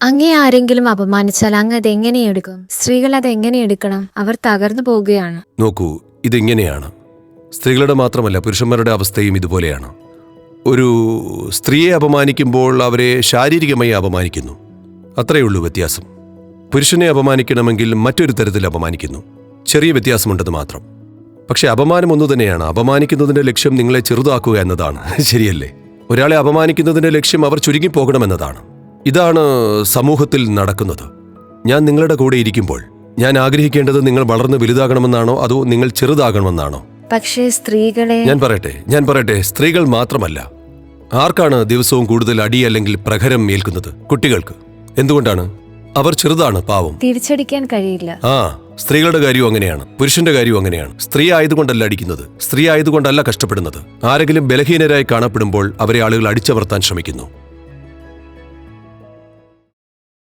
അങ്ങേ ആരെങ്കിലും അപമാനിച്ചാൽ അങ്ങ് അതെങ്ങനെ എടുക്കും? സ്ത്രീകൾ അതെങ്ങനെ എടുക്കണം? അവർ തകർന്നു പോവുകയാണ്. നോക്കൂ, ഇതിങ്ങനെയാണ്. സ്ത്രീകളുടെ മാത്രമല്ല, പുരുഷന്മാരുടെ അവസ്ഥയും ഇതുപോലെയാണ്. ഒരു സ്ത്രീയെ അപമാനിക്കുമ്പോൾ അവരെ ശാരീരികമായി അപമാനിക്കുന്നു. അത്രയുള്ളൂ വ്യത്യാസം. പുരുഷനെ അപമാനിക്കണമെങ്കിൽ മറ്റൊരു തരത്തിൽ അപമാനിക്കുന്നു. ചെറിയ വ്യത്യാസമുണ്ടെന്ന് മാത്രം. പക്ഷെ അപമാനം ഒന്നു തന്നെയാണ്. അപമാനിക്കുന്നതിന്റെ ലക്ഷ്യം നിങ്ങളെ ചെറുതാക്കുക എന്നതാണ്. ശരിയല്ലേ? ഒരാളെ അപമാനിക്കുന്നതിന്റെ ലക്ഷ്യം അവർ ചുരുങ്ങിപ്പോകണമെന്നതാണ്. ഇതാണ് സമൂഹത്തിൽ നടക്കുന്നത്. ഞാൻ നിങ്ങളുടെ കൂടെ ഇരിക്കുമ്പോൾ ഞാൻ ആഗ്രഹിക്കേണ്ടത് നിങ്ങൾ വളർന്ന് വലുതാകണമെന്നാണോ അതോ നിങ്ങൾ ചെറുതാകണമെന്നാണോ? പക്ഷേ സ്ത്രീകളെ ഞാൻ പറയട്ടെ, സ്ത്രീകൾ മാത്രമല്ല. ആർക്കാണ് ദിവസവും കൂടുതൽ അടി അല്ലെങ്കിൽ പ്രഹരം ഏൽക്കുന്നത്? കുട്ടികൾക്ക്. എന്തുകൊണ്ടാണ്? അവർ ചെറുതാണ്, പാവം. തിരിച്ചടിക്കാൻ കഴിയില്ല. സ്ത്രീകളുടെ കാര്യവും അങ്ങനെയാണ്, പുരുഷന്റെ കാര്യവും അങ്ങനെയാണ്. സ്ത്രീ ആയതുകൊണ്ടല്ല അടിക്കുന്നത്, സ്ത്രീ ആയതുകൊണ്ടല്ല കഷ്ടപ്പെടുന്നത്. ആരെങ്കിലും ബലഹീനരായി കാണപ്പെടുമ്പോൾ അവരെ ആളുകൾ അടിച്ചമർത്താൻ ശ്രമിക്കുന്നു.